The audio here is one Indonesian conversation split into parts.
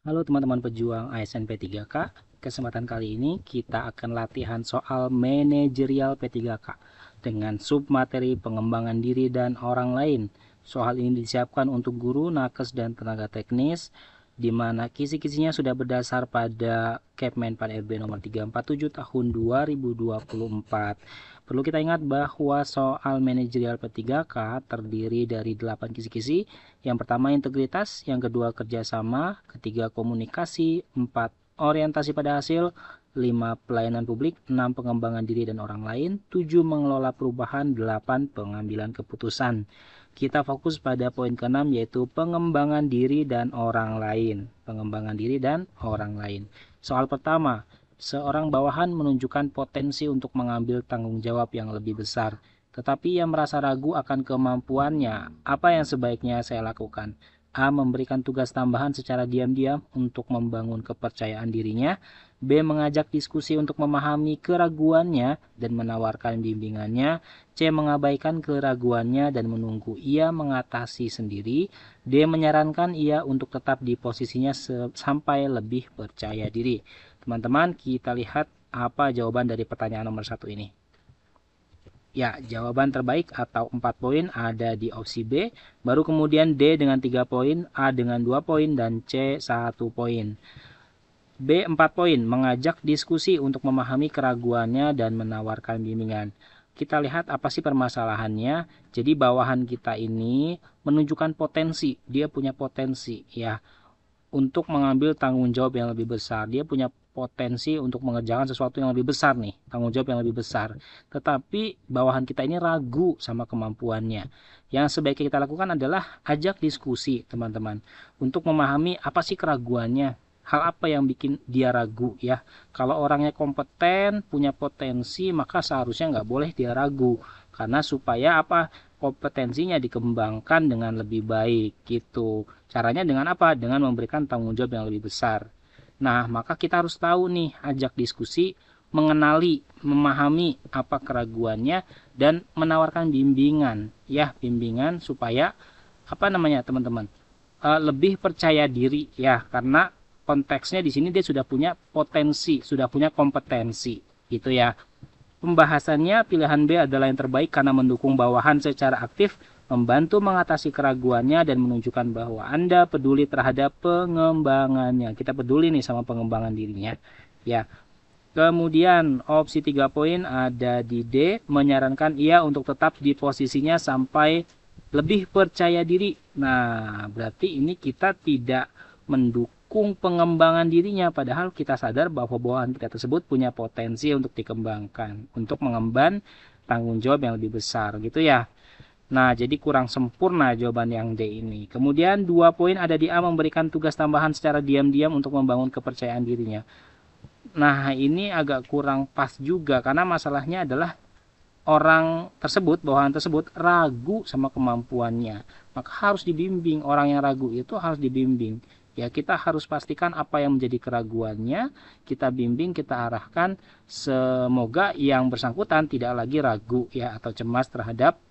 Halo teman-teman pejuang ASN P3K. Kesempatan kali ini kita akan latihan soal manajerial P3K dengan submateri pengembangan diri dan orang lain. Soal ini disiapkan untuk guru, nakes, dan tenaga teknis, di mana kisi-kisinya sudah berdasar pada Kepmen RB nomor 347 tahun 2024. Perlu kita ingat bahwa soal manajerial P3K terdiri dari 8 kisi-kisi. Yang pertama integritas, yang kedua kerjasama, ketiga komunikasi, 4 orientasi pada hasil, 5 pelayanan publik, 6 pengembangan diri dan orang lain, 7 mengelola perubahan, 8 pengambilan keputusan. Kita fokus pada poin ke-6 yaitu pengembangan diri dan orang lain. Pengembangan diri dan orang lain. Soal pertama, seorang bawahan menunjukkan potensi untuk mengambil tanggung jawab yang lebih besar. Tetapi ia merasa ragu akan kemampuannya. Apa yang sebaiknya saya lakukan? A. Memberikan tugas tambahan secara diam-diam untuk membangun kepercayaan dirinya. B. Mengajak diskusi untuk memahami keraguannya dan menawarkan bimbingannya. C. Mengabaikan keraguannya dan menunggu ia mengatasi sendiri. D. Menyarankan ia untuk tetap di posisinya sampai lebih percaya diri. Teman-teman, kita lihat apa jawaban dari pertanyaan nomor 1 ini. Ya, jawaban terbaik atau 4 poin ada di opsi B, baru kemudian D dengan 3 poin, A dengan 2 poin, dan C 1 poin. B 4 poin, mengajak diskusi untuk memahami keraguannya dan menawarkan bimbingan. Kita lihat apa sih permasalahannya. Jadi bawahan kita ini menunjukkan potensi, dia punya potensi ya untuk mengambil tanggung jawab yang lebih besar. Dia punya potensi untuk mengerjakan sesuatu yang lebih besar nih, tanggung jawab yang lebih besar. Tetapi bawahan kita ini ragu sama kemampuannya. Yang sebaiknya kita lakukan adalah ajak diskusi, teman-teman, untuk memahami apa sih keraguannya. Hal apa yang bikin dia ragu ya. Kalau orangnya kompeten, punya potensi, maka seharusnya nggak boleh dia ragu. Karena supaya apa? Kompetensinya dikembangkan dengan lebih baik gitu. Caranya dengan apa? Dengan memberikan tanggung jawab yang lebih besar. Nah, maka kita harus tahu nih, ajak diskusi, mengenali, memahami apa keraguannya dan menawarkan bimbingan, ya, bimbingan supaya apa namanya, teman-teman? Lebih percaya diri ya, karena konteksnya di sini dia sudah punya potensi, sudah punya kompetensi, gitu ya. Pembahasannya pilihan B adalah yang terbaik karena mendukung bawahan secara aktif, membantu mengatasi keraguannya dan menunjukkan bahwa Anda peduli terhadap pengembangannya. Kita peduli nih sama pengembangan dirinya. Ya. Kemudian opsi 3 poin ada di D, menyarankan ia untuk tetap di posisinya sampai lebih percaya diri. Nah, berarti ini kita tidak mendukung pengembangan dirinya, padahal kita sadar bahwa bawahan kita tersebut punya potensi untuk dikembangkan, untuk mengemban tanggung jawab yang lebih besar gitu ya. Nah, jadi kurang sempurna jawaban yang D ini. Kemudian 2 poin ada di A, memberikan tugas tambahan secara diam-diam untuk membangun kepercayaan dirinya. Nah, ini agak kurang pas juga karena masalahnya adalah orang tersebut, bawahan tersebut ragu sama kemampuannya. Maka harus dibimbing, orang yang ragu itu harus dibimbing. Ya, kita harus pastikan apa yang menjadi keraguannya, kita bimbing, kita arahkan, semoga yang bersangkutan tidak lagi ragu ya atau cemas terhadap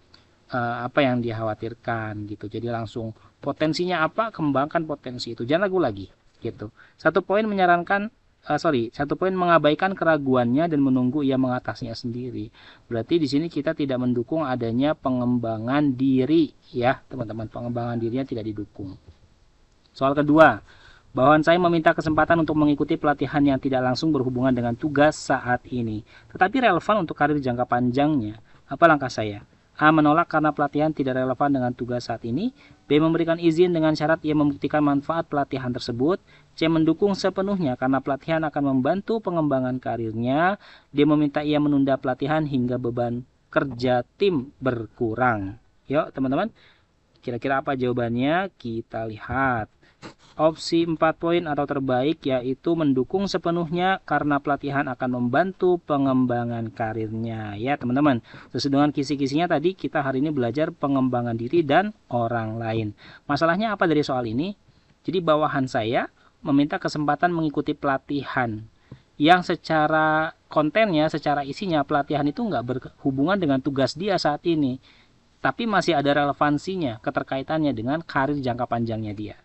apa yang dikhawatirkan gitu. Jadi langsung potensinya apa, kembangkan potensi itu, jangan ragu lagi gitu. 1 poin menyarankan satu poin mengabaikan keraguannya dan menunggu ia mengatasinya sendiri. Berarti di sini kita tidak mendukung adanya pengembangan diri ya, teman-teman. Pengembangan dirinya tidak didukung. Soal kedua, bawahan saya meminta kesempatan untuk mengikuti pelatihan yang tidak langsung berhubungan dengan tugas saat ini, tetapi relevan untuk karir jangka panjangnya. Apa langkah saya? A. Menolak karena pelatihan tidak relevan dengan tugas saat ini. B. Memberikan izin dengan syarat ia membuktikan manfaat pelatihan tersebut. C. Mendukung sepenuhnya karena pelatihan akan membantu pengembangan karirnya. D. Meminta ia menunda pelatihan hingga beban kerja tim berkurang. Yuk teman-teman, kira-kira apa jawabannya? Kita lihat. Opsi 4 poin atau terbaik yaitu mendukung sepenuhnya karena pelatihan akan membantu pengembangan karirnya. Ya teman-teman, sesuai dengan kisi-kisinya tadi kita hari ini belajar pengembangan diri dan orang lain. Masalahnya apa dari soal ini? Jadi bawahan saya meminta kesempatan mengikuti pelatihan yang secara kontennya, secara isinya pelatihan itu nggak berhubungan dengan tugas dia saat ini. Tapi masih ada relevansinya, keterkaitannya dengan karir jangka panjangnya dia.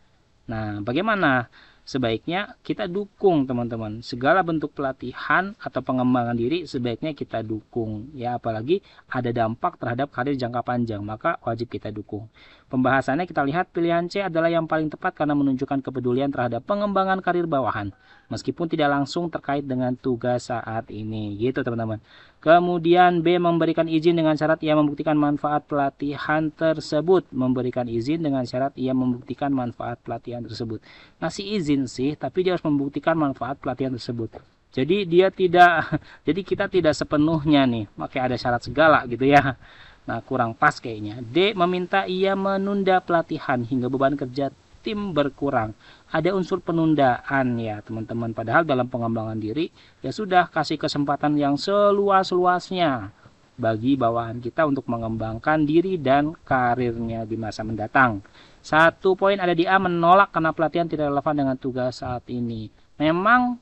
Nah, bagaimana sebaiknya kita dukung teman-teman. Segala bentuk pelatihan atau pengembangan diri sebaiknya kita dukung ya, apalagi ada dampak terhadap karir jangka panjang, maka wajib kita dukung. Pembahasannya kita lihat pilihan C adalah yang paling tepat karena menunjukkan kepedulian terhadap pengembangan karir bawahan meskipun tidak langsung terkait dengan tugas saat ini gitu teman-teman. Kemudian B, memberikan izin dengan syarat ia membuktikan manfaat pelatihan tersebut. Memberikan izin dengan syarat ia membuktikan manfaat pelatihan tersebut. Ngasih izin sih, tapi dia harus membuktikan manfaat pelatihan tersebut. Jadi dia tidak, jadi kita tidak sepenuhnya nih pakai ada syarat segala gitu ya. Nah, kurang pas kayaknya. D, meminta ia menunda pelatihan hingga beban kerja tim berkurang. Ada unsur penundaan ya teman-teman. Padahal dalam pengembangan diri ya sudah kasih kesempatan yang seluas-luasnya bagi bawahan kita untuk mengembangkan diri dan karirnya di masa mendatang. 1 poin ada di A, menolak karena pelatihan tidak relevan dengan tugas saat ini. Memang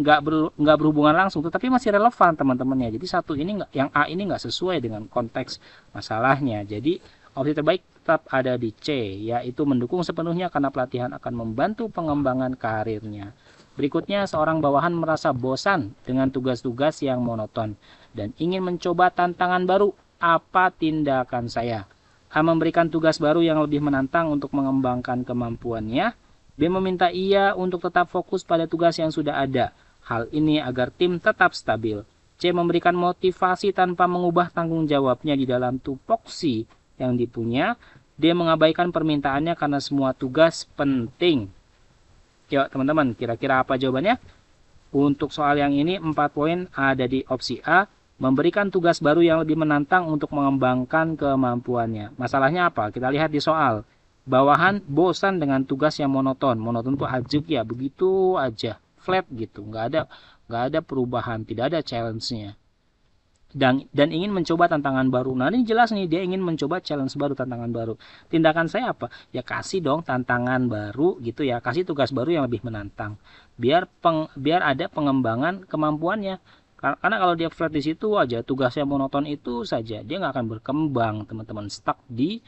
nggak berhubungan langsung, tetapi masih relevan teman-teman ya. Jadi yang A ini nggak sesuai dengan konteks masalahnya. Jadi opsi terbaik tetap ada di C, yaitu mendukung sepenuhnya karena pelatihan akan membantu pengembangan karirnya. Berikutnya, seorang bawahan merasa bosan dengan tugas-tugas yang monoton dan ingin mencoba tantangan baru. Apa tindakan saya? A, memberikan tugas baru yang lebih menantang untuk mengembangkan kemampuannya. B, meminta ia untuk tetap fokus pada tugas yang sudah ada. Hal ini agar tim tetap stabil. C, memberikan motivasi tanpa mengubah tanggung jawabnya di dalam tupoksi yang dipunya. D, mengabaikan permintaannya karena semua tugas penting. Yuk teman-teman, kira-kira apa jawabannya? Untuk soal yang ini 4 poin ada di opsi A, memberikan tugas baru yang lebih menantang untuk mengembangkan kemampuannya. Masalahnya apa? Kita lihat di soal. Bawahan bosan dengan tugas yang monoton. Monoton itu ajuk ya, begitu aja, flat gitu, nggak ada perubahan, tidak ada challenge-nya. Dan ingin mencoba tantangan baru. Nah ini jelas nih, dia ingin mencoba challenge baru, tantangan baru. Tindakan saya apa? Ya kasih dong tantangan baru gitu ya, kasih tugas baru yang lebih menantang. Biar ada pengembangan kemampuannya. Karena kalau dia flat di situ aja, tugasnya monoton itu saja, dia nggak akan berkembang teman-teman, stuck di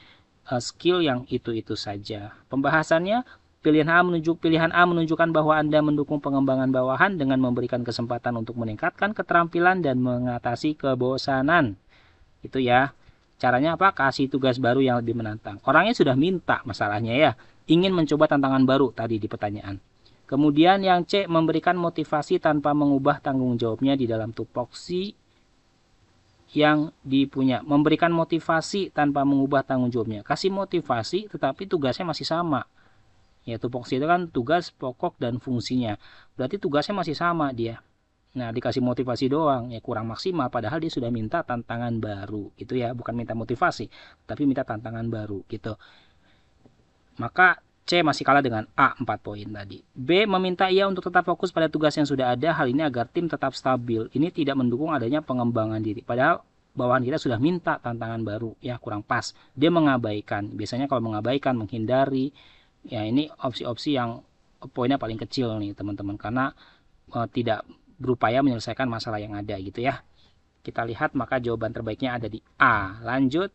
skill yang itu saja. Pembahasannya, pilihan A menunjukkan bahwa Anda mendukung pengembangan bawahan dengan memberikan kesempatan untuk meningkatkan keterampilan dan mengatasi kebosanan. Itu ya. Caranya apa? Kasih tugas baru yang lebih menantang. Orangnya sudah minta masalahnya ya. Ingin mencoba tantangan baru tadi di pertanyaan. Kemudian yang C, memberikan motivasi tanpa mengubah tanggung jawabnya di dalam tupoksi yang dipunya. Memberikan motivasi tanpa mengubah tanggung jawabnya. Kasih motivasi tetapi tugasnya masih sama. Ya, tupoksi itu kan tugas pokok dan fungsinya. Berarti tugasnya masih sama dia. Nah, dikasih motivasi doang, ya kurang maksimal. Padahal dia sudah minta tantangan baru, gitu ya. Bukan minta motivasi, tapi minta tantangan baru, gitu. Maka C masih kalah dengan A, 4 poin tadi. B, meminta ia untuk tetap fokus pada tugas yang sudah ada. Hal ini agar tim tetap stabil. Ini tidak mendukung adanya pengembangan diri. Padahal bawahan kita sudah minta tantangan baru, ya kurang pas. Dia mengabaikan. Biasanya kalau mengabaikan, menghindari, ya ini opsi-opsi yang poinnya paling kecil nih teman-teman, karena tidak berupaya menyelesaikan masalah yang ada gitu ya. Kita lihat, maka jawaban terbaiknya ada di A. Lanjut.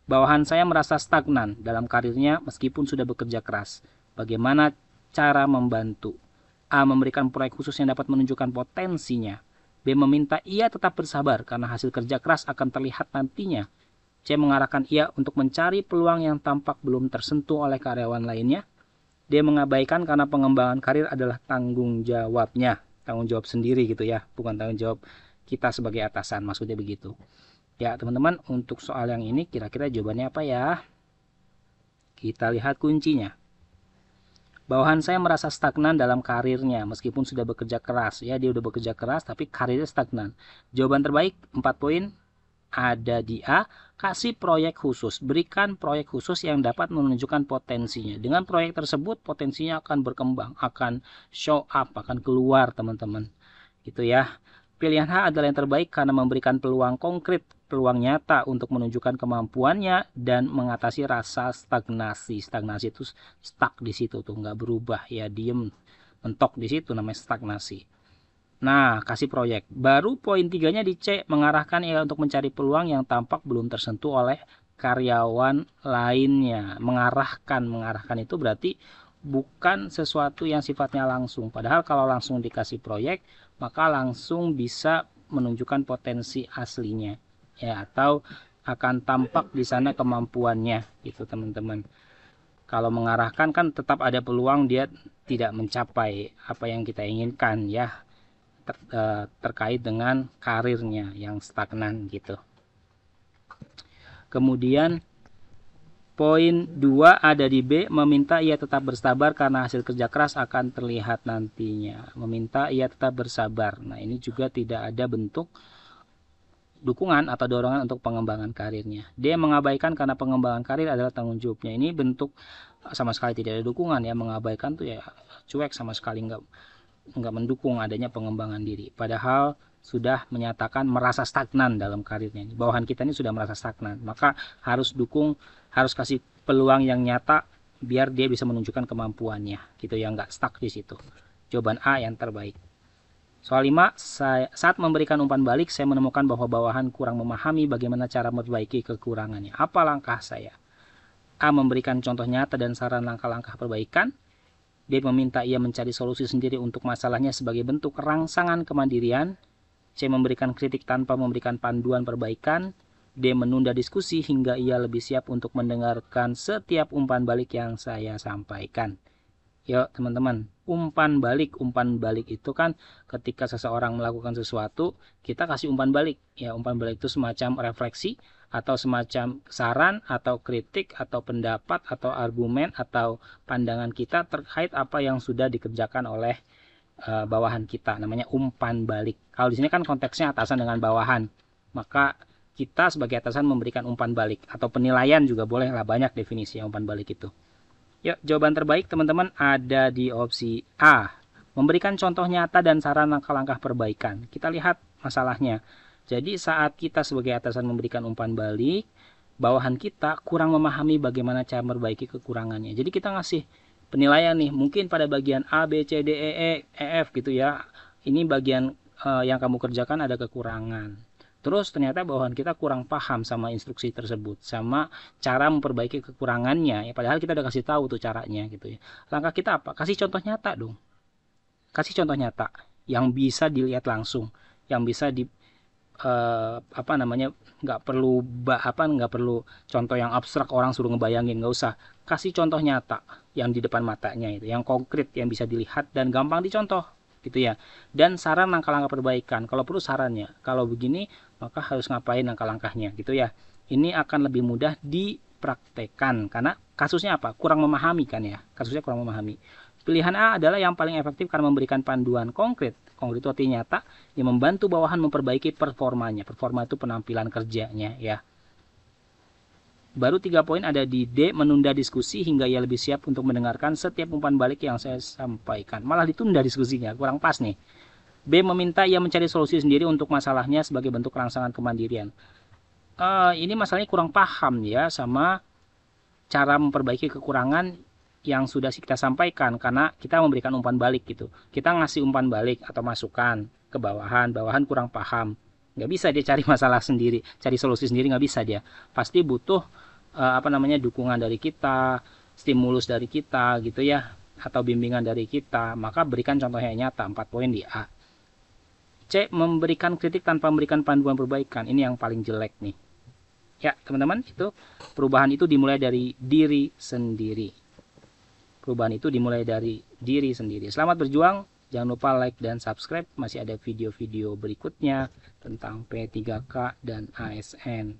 Bawahan saya merasa stagnan dalam karirnya meskipun sudah bekerja keras. Bagaimana cara membantu? A, memberikan proyek khusus yang dapat menunjukkan potensinya. B, meminta ia tetap bersabar karena hasil kerja keras akan terlihat nantinya. C, mengarahkan ia untuk mencari peluang yang tampak belum tersentuh oleh karyawan lainnya. D, mengabaikan karena pengembangan karir adalah tanggung jawabnya. Tanggung jawab sendiri gitu ya, bukan tanggung jawab kita sebagai atasan, maksudnya begitu. Ya teman-teman, untuk soal yang ini kira-kira jawabannya apa ya? Kita lihat kuncinya. Bawahan saya merasa stagnan dalam karirnya meskipun sudah bekerja keras. Ya, dia udah bekerja keras tapi karirnya stagnan. Jawaban terbaik 4 poin ada di A, kasih proyek khusus. Berikan proyek khusus yang dapat menunjukkan potensinya. Dengan proyek tersebut potensinya akan berkembang, akan show up, akan keluar teman-teman. Gitu ya. Pilihan H adalah yang terbaik karena memberikan peluang konkret, peluang nyata untuk menunjukkan kemampuannya dan mengatasi rasa stagnasi. Stagnasi itu stuck di situ tuh, nggak berubah ya, diem mentok di situ, namanya stagnasi. Nah, kasih proyek. Baru poin 3-nya di C, mengarahkan ia untuk mencari peluang yang tampak belum tersentuh oleh karyawan lainnya. Mengarahkan itu berarti bukan sesuatu yang sifatnya langsung. Padahal kalau langsung dikasih proyek, maka langsung bisa menunjukkan potensi aslinya, ya, atau akan tampak di sana kemampuannya, gitu teman-teman. Kalau mengarahkan kan tetap ada peluang dia tidak mencapai apa yang kita inginkan, ya, terkait dengan karirnya yang stagnan gitu. Kemudian poin 2 ada di B, meminta ia tetap bersabar karena hasil kerja keras akan terlihat nantinya. Meminta ia tetap bersabar. Nah, ini juga tidak ada bentuk dukungan atau dorongan untuk pengembangan karirnya. D, mengabaikan karena pengembangan karir adalah tanggung jawabnya. Ini bentuk sama sekali tidak ada dukungan, ya. Mengabaikan tuh ya cuek, sama sekali nggak mendukung adanya pengembangan diri. Padahal sudah menyatakan merasa stagnan dalam karirnya. Bawahan kita ini sudah merasa stagnan, maka harus dukung, harus kasih peluang yang nyata biar dia bisa menunjukkan kemampuannya, gitu ya, nggak stuck di situ. Jawaban A yang terbaik. Soal 5, saat memberikan umpan balik, saya menemukan bahwa bawahan kurang memahami bagaimana cara memperbaiki kekurangannya. Apa langkah saya? A, memberikan contoh nyata dan saran langkah-langkah perbaikan. D, meminta ia mencari solusi sendiri untuk masalahnya sebagai bentuk rangsangan kemandirian. C, memberikan kritik tanpa memberikan panduan perbaikan. D, menunda diskusi hingga ia lebih siap untuk mendengarkan setiap umpan balik yang saya sampaikan. Yuk teman-teman, umpan balik itu kan ketika seseorang melakukan sesuatu, kita kasih umpan balik. Ya, umpan balik itu semacam refleksi atau semacam saran atau kritik atau pendapat atau argumen atau pandangan kita terkait apa yang sudah dikerjakan oleh bawahan kita, namanya umpan balik. Kalau di sini kan konteksnya atasan dengan bawahan, maka kita sebagai atasan memberikan umpan balik atau penilaian juga boleh lah, banyak definisi umpan balik itu. Yuk, jawaban terbaik teman-teman ada di opsi A, memberikan contoh nyata dan saran langkah-langkah perbaikan. Kita lihat masalahnya. Jadi saat kita sebagai atasan memberikan umpan balik, bawahan kita kurang memahami bagaimana cara memperbaiki kekurangannya. Jadi kita ngasih penilaian nih, mungkin pada bagian A, B, C, D, E, F gitu ya. Ini bagian yang kamu kerjakan ada kekurangan. Terus ternyata bawahan kita kurang paham sama instruksi tersebut, sama cara memperbaiki kekurangannya. Ya, padahal kita udah kasih tahu tuh caranya gitu ya. Langkah kita apa? Kasih contoh nyata dong. Kasih contoh nyata yang bisa dilihat langsung, yang bisa nggak perlu contoh yang abstrak orang suruh ngebayangin, nggak usah. Kasih contoh nyata yang di depan matanya itu, yang konkret, yang bisa dilihat dan gampang dicontoh gitu ya. Dan saran langkah-langkah perbaikan, kalau perlu sarannya, kalau begini maka harus ngapain langkah-langkahnya gitu ya. Ini akan lebih mudah dipraktekkan karena kasusnya apa? Kurang memahami kan ya, kasusnya kurang memahami. Pilihan A adalah yang paling efektif karena memberikan panduan konkret. Konkret itu artinya nyata, yang membantu bawahan memperbaiki performanya. Performa itu penampilan kerjanya ya. Baru 3 poin ada di D, menunda diskusi hingga ia lebih siap untuk mendengarkan setiap umpan balik yang saya sampaikan. Malah ditunda diskusinya, kurang pas nih. B, meminta ia mencari solusi sendiri untuk masalahnya sebagai bentuk rangsangan kemandirian. Ini masalahnya kurang paham ya sama cara memperbaiki kekurangan yang sudah kita sampaikan karena kita memberikan umpan balik gitu. Kita ngasih umpan balik atau masukan ke bawahan kurang paham. Nggak bisa dia cari masalah sendiri, cari solusi sendiri, nggak bisa dia. Pasti butuh dukungan dari kita, stimulus dari kita gitu ya, atau bimbingan dari kita. Maka berikan contohnya nyata, 4 poin di A. C, memberikan kritik tanpa memberikan panduan perbaikan. Ini yang paling jelek nih. Ya teman-teman, itu perubahan itu dimulai dari diri sendiri. Perubahan itu dimulai dari diri sendiri. Selamat berjuang. Jangan lupa like dan subscribe. Masih ada video-video berikutnya tentang P3K dan ASN.